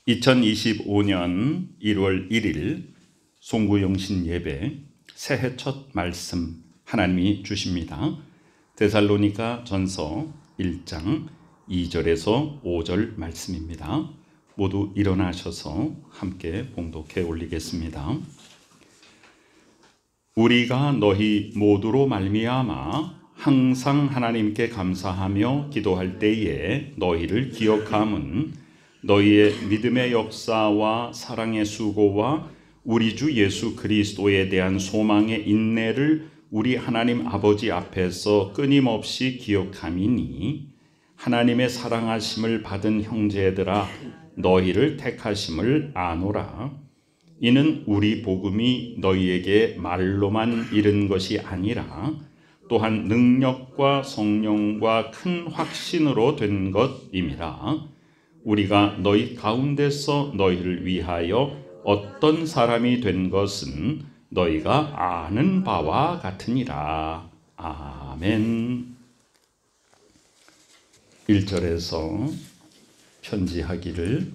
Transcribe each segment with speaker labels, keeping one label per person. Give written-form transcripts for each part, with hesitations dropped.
Speaker 1: 2025년 1월 1일 송구영신 예배 새해 첫 말씀 하나님이 주십니다. 데살로니가 전서 1장 2절에서 5절 말씀입니다. 모두 일어나셔서 함께 봉독해 올리겠습니다. 우리가 너희 모두로 말미암아 항상 하나님께 감사하며 기도할 때에 너희를 기억함은 너희의 믿음의 역사와 사랑의 수고와 우리 주 예수 그리스도에 대한 소망의 인내를 우리 하나님 아버지 앞에서 끊임없이 기억함이니 하나님의 사랑하심을 받은 형제들아 너희를 택하심을 아노라. 이는 우리 복음이 너희에게 말로만 이른 것이 아니라 또한 능력과 성령과 큰 확신으로 된 것임이라. 우리가 너희 가운데서 너희를 위하여 어떤 사람이 된 것은 너희가 아는 바와 같으니라. 아멘. 1절에서 편지하기를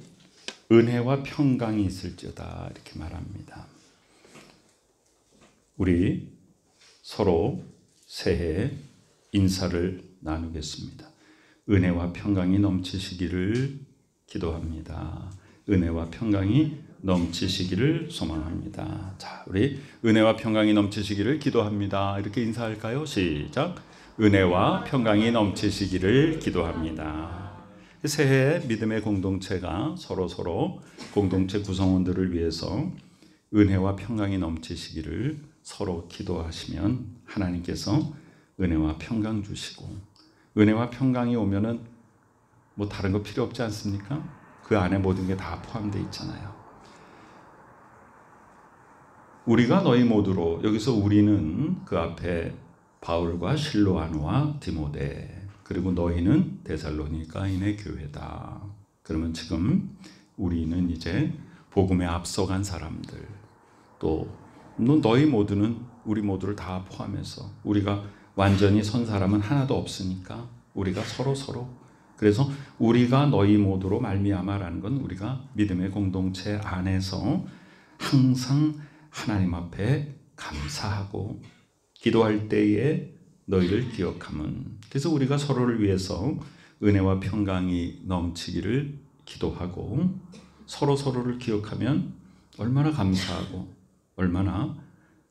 Speaker 1: 은혜와 평강이 있을지어다 이렇게 말합니다. 우리 서로 새해 인사를 나누겠습니다. 은혜와 평강이 넘치시기를 기도합니다. 은혜와 평강이 넘치시기를 소망합니다. 자, 우리 은혜와 평강이 넘치시기를 기도합니다. 이렇게 인사할까요? 시작. 은혜와 평강이 넘치시기를 기도합니다. 새해 믿음의 공동체가 서로 공동체 구성원들을 위해서 은혜와 평강이 넘치시기를 서로 기도하시면 하나님께서 은혜와 평강 주시고, 은혜와 평강이 오면은 뭐 다른 거 필요 없지 않습니까? 그 안에 모든 게 다 포함되어 있잖아요. 우리가 너희 모두로, 여기서 우리는 그 앞에 바울과 실로아노와 디모데, 그리고 너희는 데살로니가인의 교회다. 그러면 지금 우리는 이제 복음에 앞서간 사람들, 또 너희 모두는 우리 모두를 다 포함해서 우리가 완전히 선 사람은 하나도 없으니까 우리가 서로 그래서 우리가 너희 모두로 말미암아라는 건 우리가 믿음의 공동체 안에서 항상 하나님 앞에 감사하고 기도할 때에 너희를 기억함은, 그래서 우리가 서로를 위해서 은혜와 평강이 넘치기를 기도하고 서로를 기억하면 얼마나 감사하고 얼마나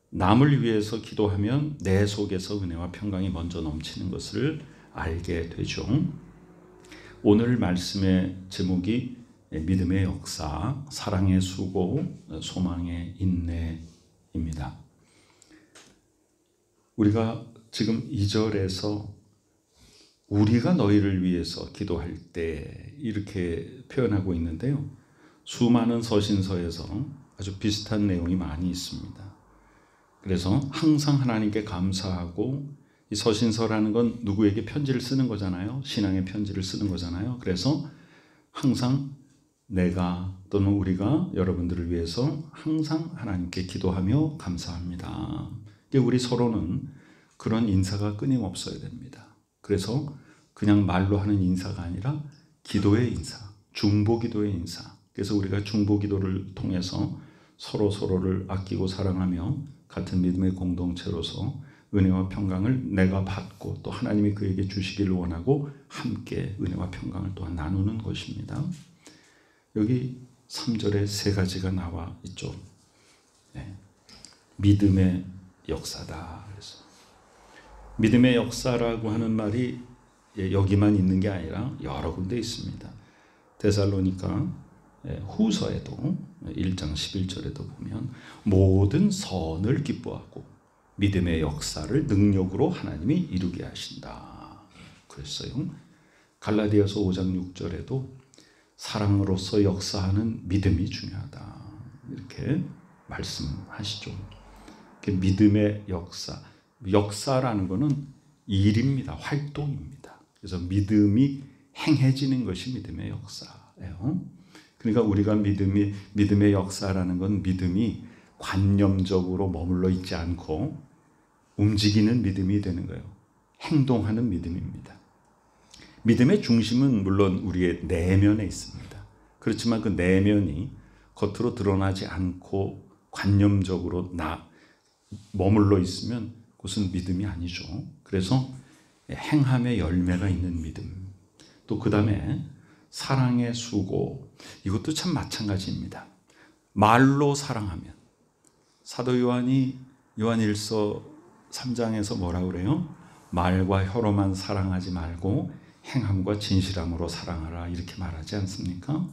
Speaker 1: 남을 위해서 기도하면 내 속에서 은혜와 평강이 먼저 넘치는 것을 알게 되죠. 오늘 말씀의 제목이 믿음의 역사, 사랑의 수고, 소망의 인내입니다. 우리가 지금 2절에서 우리가 너희를 위해서 기도할 때 이렇게 표현하고 있는데요. 수많은 서신서에서 아주 비슷한 내용이 많이 있습니다. 그래서 항상 하나님께 감사하고, 이 서신서라는 건 누구에게 편지를 쓰는 거잖아요. 신앙의 편지를 쓰는 거잖아요. 그래서 항상 내가 또는 우리가 여러분들을 위해서 항상 하나님께 기도하며 감사합니다. 우리 서로는 그런 인사가 끊임없어야 됩니다. 그래서 그냥 말로 하는 인사가 아니라 기도의 인사, 중보기도의 인사. 그래서 우리가 중보기도를 통해서 서로를 아끼고 사랑하며 같은 믿음의 공동체로서 은혜와 평강을 내가 받고 또 하나님이 그에게 주시기를 원하고 함께 은혜와 평강을 또한 나누는 것입니다. 여기 3절에 세 가지가 나와 있죠. 네. 믿음의 역사다. 그래서 믿음의 역사라고 하는 말이 여기만 있는 게 아니라 여러 군데 있습니다. 데살로니가 후서에도 1장 11절에도 보면 모든 선을 기뻐하고 믿음의 역사를 능력으로 하나님이 이루게 하신다 그랬어요. 갈라디아서 5장 6절에도 사랑으로서 역사하는 믿음이 중요하다 이렇게 말씀하시죠. 믿음의 역사라는 것은 일입니다. 활동입니다. 그래서 믿음이 행해지는 것이 믿음의 역사예요. 그러니까 우리가 믿음의 역사라는 건 믿음이 관념적으로 머물러 있지 않고 움직이는 믿음이 되는 거예요. 행동하는 믿음입니다. 믿음의 중심은 물론 우리의 내면에 있습니다. 그렇지만 그 내면이 겉으로 드러나지 않고 관념적으로 머물러 있으면 그것은 믿음이 아니죠. 그래서 행함의 열매가 있는 믿음. 또 그 다음에 사랑의 수고. 이것도 참 마찬가지입니다. 말로 사랑하면, 사도 요한이 요한일서 3장에서 뭐라 그래요? 말과 혀로만 사랑하지 말고 행함과 진실함으로 사랑하라, 이렇게 말하지 않습니까?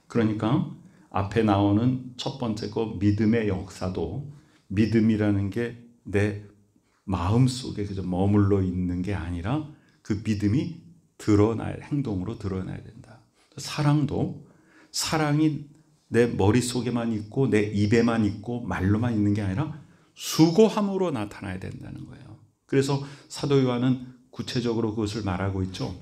Speaker 1: 그러니까 앞에 나오는 첫 번째 거 믿음의 역사도, 믿음이라는 게 내 마음속에 그저 머물러 있는 게 아니라 그 믿음이 행동으로 드러나야 된다. 사랑도, 사랑이 내 머릿속에만 있고 내 입에만 있고 말로만 있는 게 아니라 수고함으로 나타나야 된다는 거예요. 그래서 사도 요한은 구체적으로 그것을 말하고 있죠.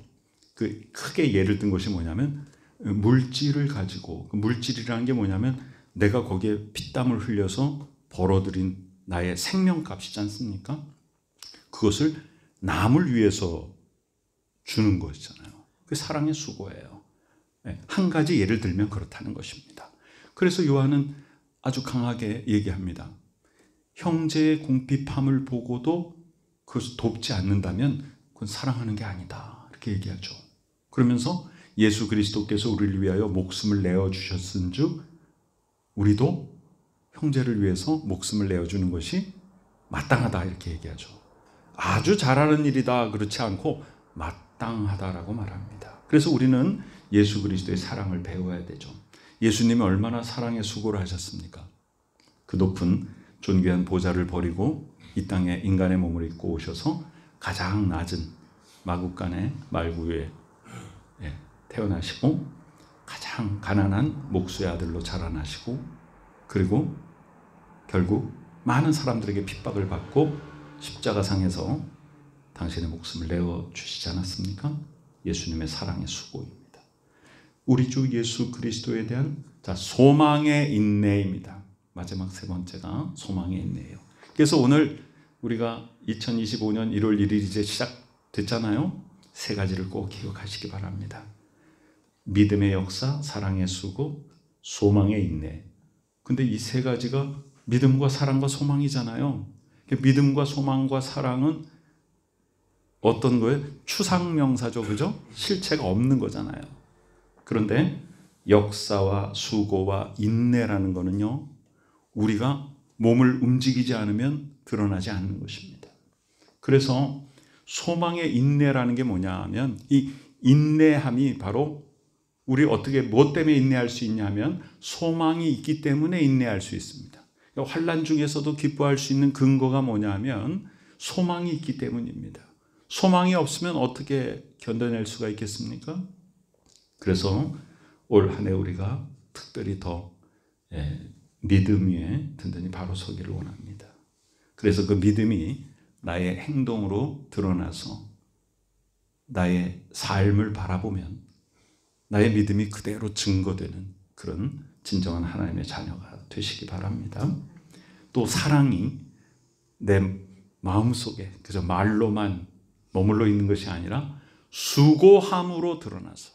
Speaker 1: 그 크게 예를 든 것이 뭐냐면 물질을 가지고, 그 물질이라는 게 뭐냐면 내가 거기에 피땀을 흘려서 벌어들인 나의 생명값이지 않습니까? 그것을 남을 위해서 주는 것이잖아요. 그게 사랑의 수고예요. 한 가지 예를 들면 그렇다는 것입니다. 그래서 요한은 아주 강하게 얘기합니다. 형제의 궁핍함을 보고도 그것을 돕지 않는다면 그건 사랑하는 게 아니다, 이렇게 얘기하죠. 그러면서 예수 그리스도께서 우리를 위하여 목숨을 내어주셨은즉 우리도 형제를 위해서 목숨을 내어주는 것이 마땅하다, 이렇게 얘기하죠. 아주 잘하는 일이다, 그렇지 않고 마땅하다라고 말합니다. 그래서 우리는 예수 그리스도의 사랑을 배워야 되죠. 예수님이 얼마나 사랑의 수고를 하셨습니까? 그 높은 존귀한 보좌를 버리고 이 땅에 인간의 몸을 입고 오셔서 가장 낮은 마국간의 말구유에 태어나시고 가장 가난한 목수의 아들로 자라나시고, 그리고 결국 많은 사람들에게 핍박을 받고 십자가상에서 당신의 목숨을 내어주시지 않았습니까? 예수님의 사랑의 수고입니다. 우리 주 예수 그리스도에 대한 소망의 인내입니다. 마지막 세 번째가 소망의 인내예요. 그래서 오늘 우리가 2025년 1월 1일 이제 시작됐잖아요. 세 가지를 꼭 기억하시기 바랍니다. 믿음의 역사, 사랑의 수고, 소망의 인내. 근데 이 세 가지가 믿음과 사랑과 소망이잖아요. 믿음과 소망과 사랑은 어떤 거예요? 추상명사죠, 그죠? 실체가 없는 거잖아요. 그런데 역사와 수고와 인내라는 거는요, 우리가 몸을 움직이지 않으면 드러나지 않는 것입니다. 그래서 소망의 인내라는 게 뭐냐 하면, 이 인내함이 바로 우리 어떻게 무엇 때문에 인내할 수 있냐면 소망이 있기 때문에 인내할 수 있습니다. 환난 중에서도 기뻐할 수 있는 근거가 뭐냐면 소망이 있기 때문입니다. 소망이 없으면 어떻게 견뎌낼 수가 있겠습니까? 그래서 올 한 해 우리가 특별히 더 믿음 위에 든든히 바로 서기를 원합니다. 그래서 그 믿음이 나의 행동으로 드러나서 나의 삶을 바라보면 나의 믿음이 그대로 증거되는 그런 진정한 하나님의 자녀가 되시기 바랍니다. 또 사랑이 내 마음속에 그저 말로만 머물러 있는 것이 아니라 수고함으로 드러나서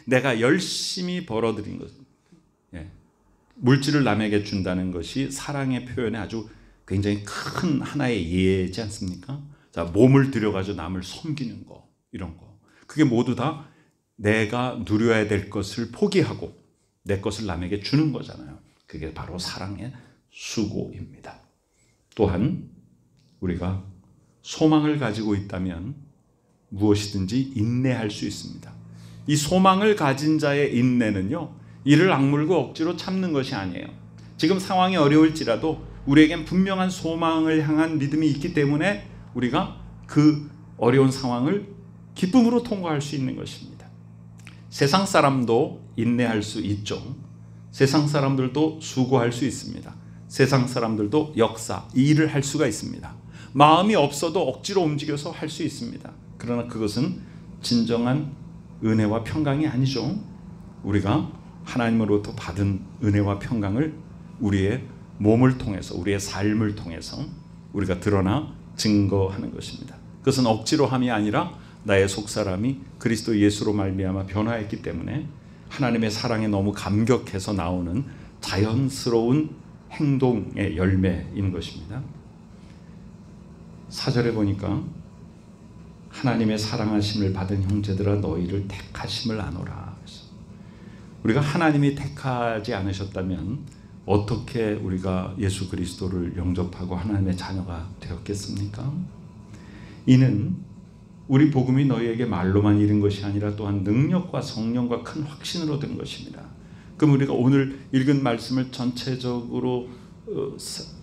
Speaker 1: 내가 열심히 벌어들인 것, 물질을 남에게 준다는 것이 사랑의 표현에 아주 굉장히 큰 하나의 예지 않습니까? 자, 몸을 들여가지고 남을 섬기는 거, 이런 거. 그게 모두 다 내가 누려야 될 것을 포기하고 내 것을 남에게 주는 거잖아요. 그게 바로 사랑의 수고입니다. 또한 우리가 소망을 가지고 있다면 무엇이든지 인내할 수 있습니다. 이 소망을 가진 자의 인내는요, 이를 악물고 억지로 참는 것이 아니에요. 지금 상황이 어려울지라도 우리에겐 분명한 소망을 향한 믿음이 있기 때문에 우리가 그 어려운 상황을 기쁨으로 통과할 수 있는 것입니다. 세상 사람도 인내할 수 있죠. 세상 사람들도 수고할 수 있습니다. 세상 사람들도 역사, 이 일을 할 수가 있습니다. 마음이 없어도 억지로 움직여서 할 수 있습니다. 그러나 그것은 진정한 은혜와 평강이 아니죠. 우리가 하나님으로부터 받은 은혜와 평강을 우리의 몸을 통해서, 우리의 삶을 통해서 우리가 드러나 증거하는 것입니다. 그것은 억지로 함이 아니라 나의 속사람이 그리스도 예수로 말미암아 변화했기 때문에 하나님의 사랑에 너무 감격해서 나오는 자연스러운 행동의 열매인 것입니다. 4절에 보니까 하나님의 사랑하심을 받은 형제들아 너희를 택하심을 아노라. 우리가 하나님이 택하지 않으셨다면 어떻게 우리가 예수 그리스도를 영접하고 하나님의 자녀가 되었겠습니까? 이는 우리 복음이 너희에게 말로만 이른 것이 아니라 또한 능력과 성령과 큰 확신으로 된 것입니다. 그럼 우리가 오늘 읽은 말씀을 전체적으로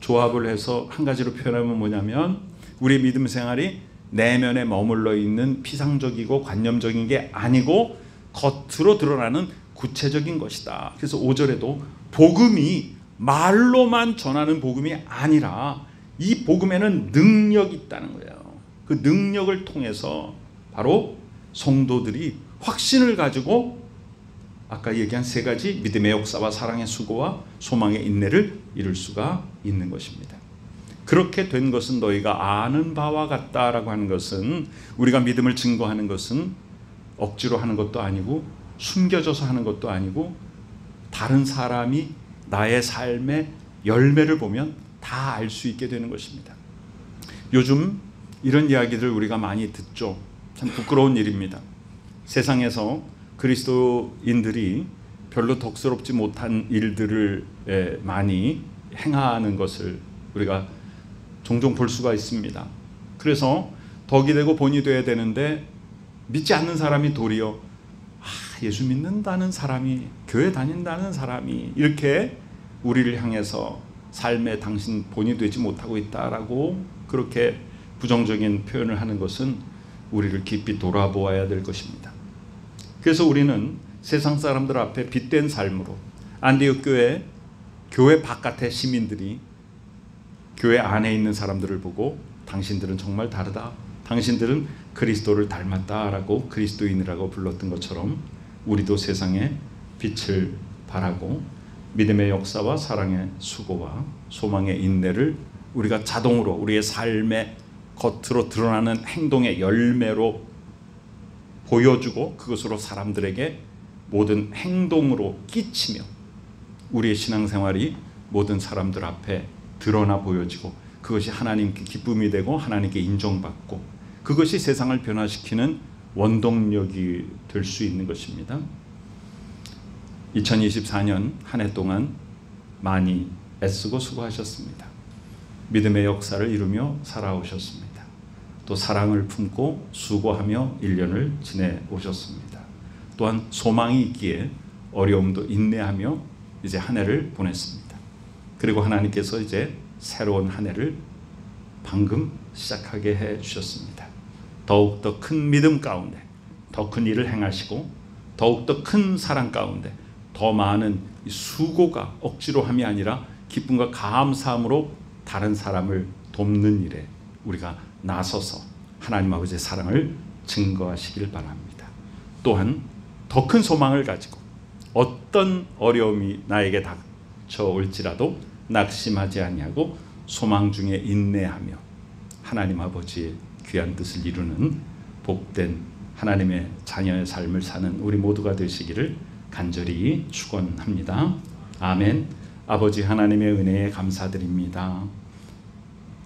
Speaker 1: 조합을 해서 한 가지로 표현하면 뭐냐면 우리 믿음 생활이 내면에 머물러 있는 피상적이고 관념적인 게 아니고 겉으로 드러나는 구체적인 것이다. 그래서 5절에도 복음이 말로만 전하는 복음이 아니라 이 복음에는 능력이 있다는 거예요. 그 능력을 통해서 바로 성도들이 확신을 가지고 아까 얘기한 세 가지 믿음의 역사와 사랑의 수고와 소망의 인내를 이룰 수가 있는 것입니다. 그렇게 된 것은 너희가 아는 바와 같다라고 하는 것은 우리가 믿음을 증거하는 것은 억지로 하는 것도 아니고 숨겨져서 하는 것도 아니고 다른 사람이 나의 삶의 열매를 보면 다 알 수 있게 되는 것입니다. 요즘 이런 이야기들 우리가 많이 듣죠. 참 부끄러운 일입니다. 세상에서 그리스도인들이 별로 덕스럽지 못한 일들을 많이 행하는 것을 우리가 종종 볼 수가 있습니다. 그래서 덕이 되고 본이 돼야 되는데 믿지 않는 사람이 도리어 예수 믿는다는 사람이, 교회 다닌다는 사람이 이렇게 우리를 향해서 삶에 당신 본이 되지 못하고 있다라고 그렇게 부정적인 표현을 하는 것은 우리를 깊이 돌아보아야 될 것입니다. 그래서 우리는 세상 사람들 앞에 빛된 삶으로 안디옥 교회 바깥의 시민들이 교회 안에 있는 사람들을 보고 당신들은 정말 다르다, 당신들은 그리스도를 닮았다라고 그리스도인이라고 불렀던 것처럼 우리도 세상에 빛을 발하고 믿음의 역사와 사랑의 수고와 소망의 인내를 우리가 자동으로 우리의 삶의 겉으로 드러나는 행동의 열매로 보여주고 그것으로 사람들에게 모든 행동으로 끼치며 우리의 신앙생활이 모든 사람들 앞에 드러나 보여지고 그것이 하나님께 기쁨이 되고 하나님께 인정받고 그것이 세상을 변화시키는 원동력이 될 수 있는 것입니다. 2024년 한 해 동안 많이 애쓰고 수고하셨습니다. 믿음의 역사를 이루며 살아오셨습니다. 또 사랑을 품고 수고하며 1년을 지내오셨습니다. 또한 소망이 있기에 어려움도 인내하며 이제 한 해를 보냈습니다. 그리고 하나님께서 이제 새로운 한 해를 방금 시작하게 해 주셨습니다. 더욱더 큰 믿음 가운데 더 큰 일을 행하시고 더욱더 큰 사랑 가운데 더 많은 수고가 억지로 함이 아니라 기쁨과 감사함으로 다른 사람을 돕는 일에 우리가 나서서 하나님 아버지의 사랑을 증거하시길 바랍니다. 또한 더 큰 소망을 가지고 어떤 어려움이 나에게 닥쳐올지라도 낙심하지 아니하고 소망 중에 인내하며 하나님 아버지의 귀한 뜻을 이루는 복된 하나님의 자녀의 삶을 사는 우리 모두가 되시기를 간절히 축원합니다. 아멘. 아버지 하나님의 은혜에 감사드립니다.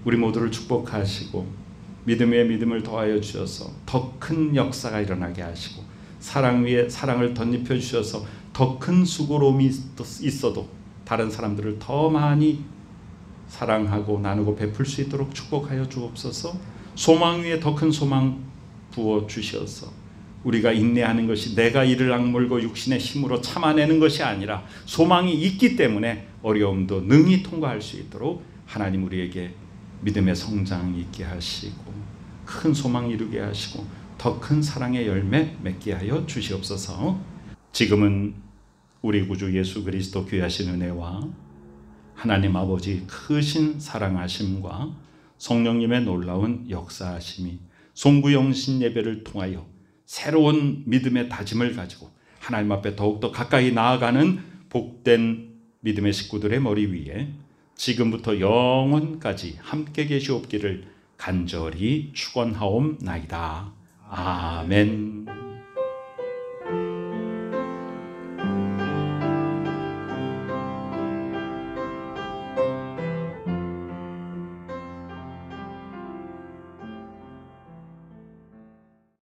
Speaker 1: 우리 모두를 축복하시고 믿음에 믿음을 더하여 주셔서 더 큰 역사가 일어나게 하시고 사랑 위에 사랑을 덧입혀 주셔서 더 큰 수고로움이 있어도 다른 사람들을 더 많이 사랑하고 나누고 베풀 수 있도록 축복하여 주옵소서. 소망 위에 더 큰 소망 부어 주셔서 우리가 인내하는 것이 내가 이를 악물고 육신의 힘으로 참아내는 것이 아니라 소망이 있기 때문에 어려움도 능히 통과할 수 있도록 하나님 우리에게 믿음의 성장 있게 하시고 큰 소망 이루게 하시고 더 큰 사랑의 열매 맺게 하여 주시옵소서. 지금은 우리 구주 예수 그리스도 귀하신 은혜와 하나님 아버지 크신 사랑하심과 성령님의 놀라운 역사하심이 송구영신 예배를 통하여 새로운 믿음의 다짐을 가지고 하나님 앞에 더욱더 가까이 나아가는 복된 믿음의 식구들의 머리 위에 지금부터 영원까지 함께 계시옵기를 간절히 축원하옵나이다. 아멘.